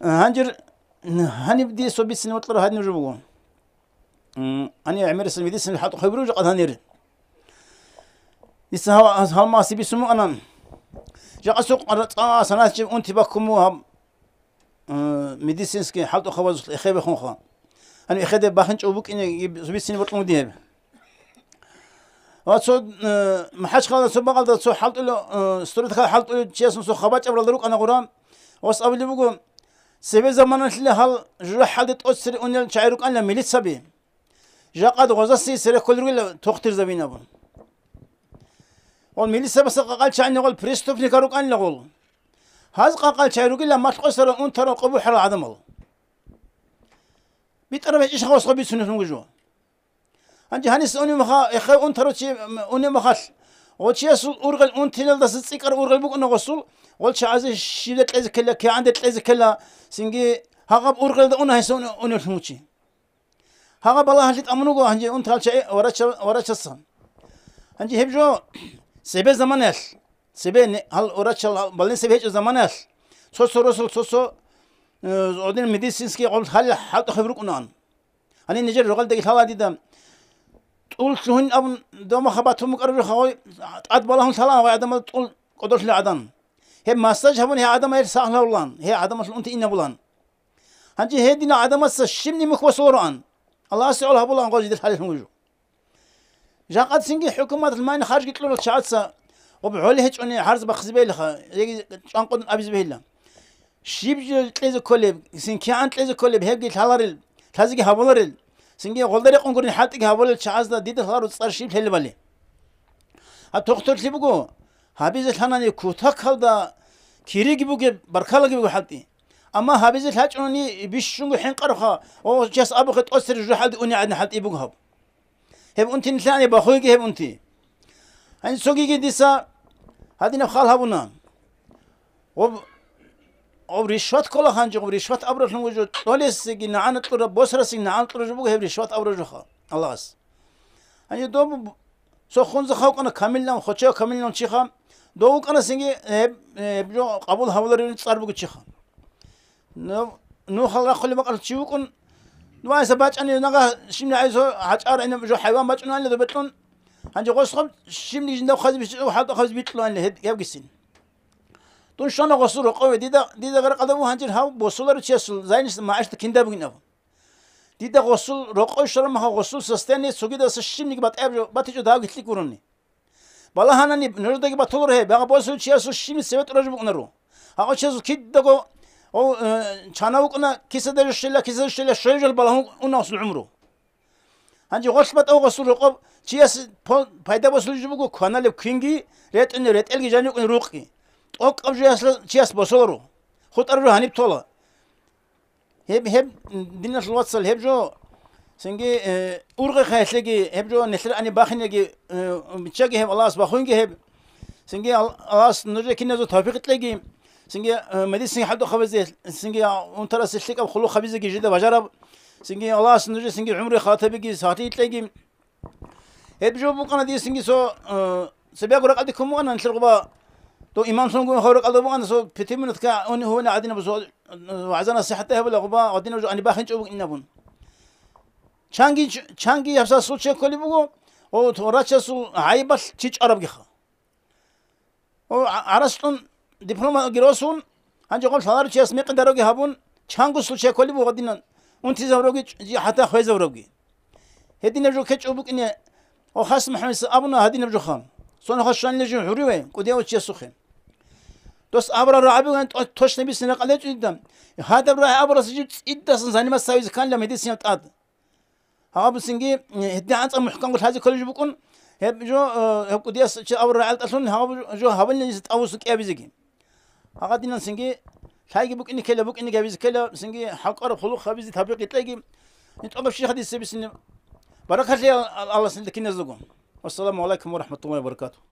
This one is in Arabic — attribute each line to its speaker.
Speaker 1: هنجر هني بدي صوبي سنة وطلع هاد نجوبهم. أنا عمر سنة بدي سنة حط خبروج قد هنير. لسه هوا ما سبي سمو أنا. جا أسوق سنة جب أنت بكمو هم ميديسينس كي حط خواص خيبة خونخا. أنا أخذ بخنج أبوك إني صوبي سنة وطلع مديه. وصود ما حدش خالص سو بقى سو حلط له ستوري خالص حلط له شيء سو خباج أبرد دروك أنا غرام وأصاب اللي بقول سبي زمان اللي هال جرح حد تأثر أن شعيرك أنا مليت سبي جاقد غزاسي سر كل رجل تختار زبين أبو والمليت سبي سقال شعني قال بريستوف نكروك أنا قول هذا قال شعيرك إلا ما تقصر أن ترى قبول حلا عدم الله بيترى إيش خاص قبيل سنة نوجو أنت هنيس أني مخا إخاء أنت رأتي أني مخاش وشيء أصل أورغل أنت نلدا ستيكر أورغل بق أنا غسول والش عايز شيلت لازم كلا كي عندك لازم كلا سنجي هاقب أورغل ده أنا هيسون أنا الفموشي هاقب الله هلت أمنوجو هنجي أنت هالشيء ورش الصن هنجي هبجو سبب زمانه سبب هال ورش بالين سبب هج زمانه سوسو رسول سوسو أودين ميديسينسكي قلت هل حتى خبرك أنان أنا نجر رجال دقيق هلا ديدم تقول شلون أبن دوما خباتهم مقرر خوي عد بالهم سلام وعدم تقول قدرت لعدم هي ما استجهبون هي عدم هي سهل ولان هي عدم أنت إنه بلان هنجي هي دينا عدم الشمني مكوسوران الله سألها بلان قاعد يدل عليهم وجو جا قد سنجي حكومة الماين خارج قلت له الشعب وبعولي هيك أني حرز بخزبيل خا يجي أنقذ أبي زبيله شيب تلزق كله سنكي عن تلزق كله بهجي تهالرل تلزق هبولرل سنجي غلدري قنقرني حالتك هبول شعاز ده ديد هارو تصار شيب هل بالي هتختار لي بقو هابيز الحناني كوتاك هذا كيري جيبوك بركالة جيبوك حالتي أما هابيز الحاج أني بيشونغ حين قرخا أو جس أبوك تأثر الجو حالتي أني عدنا حالتي بقو هب هب أنتي نتلاني بخويك هب أنتي هني سوقي ديسا هذه نخال هبونا أو رشوت كله خانج أو رشوت أبرز نوجد طالس جينا عن الطر بوسرس جينا عن الطر جبوه هي رشوت أبرز خا الله عز يعني دوم سو خنز خاوك أنا كاملنا وخشوا كاملنا نشيخام دوك أنا سنجي بجو قبول هؤلاء صار بقول شيخام نو خلا خلي بقى تشوفون نوع سبات أنا نجا شيم عايزه حجار إنه بجو حيوان باتشون أنا ذا بتلون هنجي غصب شيم نيجي خذ بيش وحد خذ بيتلون اللي هاد يبقى تون شلون غسول قوي ديدا غير قدمه هنجر هاو بوصلر تشيسل زينس ما عشت كندا بينه ديدا غسول رقوي شرم ما هو غسول سستني سوقي ده سشيم نيجي باتيجو ده قلت لك ورني بالله هنا نرد كي بطلور هي بقى بوصل تشيسل شيم سبت رجع بقنرو هاو تشيسل كده جو أو شانو كنا كيس ده الشلة شريج بالله وناصل عمره هنجي غصبت أو غسول رقب تشيس فايدة بوصل جبوكو كنا لكينجي ريت إلجي جانيو روقي أوك أبجي شياس بصورو خد أرجو هنيب طلا هب دينا الواتسل هب جو سنجي أورغ خايسلجي هب جو نسر أني باخنيجي بتشجي هب الله سبحانه هب سنجي الله نرجع كنا زو توفيق تلاقي سنجي مدي سنجي حدو خبزة سنجي أنترا سلك أو خلو خبزة جديدة بجرب سنجي الله نرجع سنجي عمري خاطبي ساعتي تلاقي هب جو بكرة دي سنجي سو سبيا قرق أديكم أنا نشرب تو إمام سونغ خورق الله أنا سو بتيم نتكا أني هو نعدينا بس وعزنا صحته ولا غبا عدينا جو أني باخنج أو إنبون شانجي يفسر سوتش كلي بقو أو توراتش سو عيبس تيج عرب جخا أو عرستون دبلوم جروسون هنجي قول فلار تيجي اسمي قدروجي هابون شانجو سوتش كلي بقو عدينا أنتي زوروجي حتى خوي زوروجي هدينا جو كتش أبوك إني أو خاص محمد أبونا هدينا بجو خام صون خشان لجو حريوه كوديا وتشي سخن دوس أبرا رعبي وأنت توش نبي سنة قلت قدام هذا برا أبرا سجد إدّا سنزاني ما ساوي كان لما يدي سنة تقاد ها بسنجي هدي عن محكم قلت هذا كل جبكون هب جو هب كوديا شيء أبرا عالت أصلون ها جو هبلني جت أوسك أبي زكي ها قدينا سنجي شاي بوك إني كلا بوك إني جابي كلا سنجي حق أرب خلوق خبيز تحبيق تلاقي أنت أبغى شيء حديث سبي سنة بركة الله الله سنة كنا زلقون والسلام عليكم ورحمة الله وبركاته.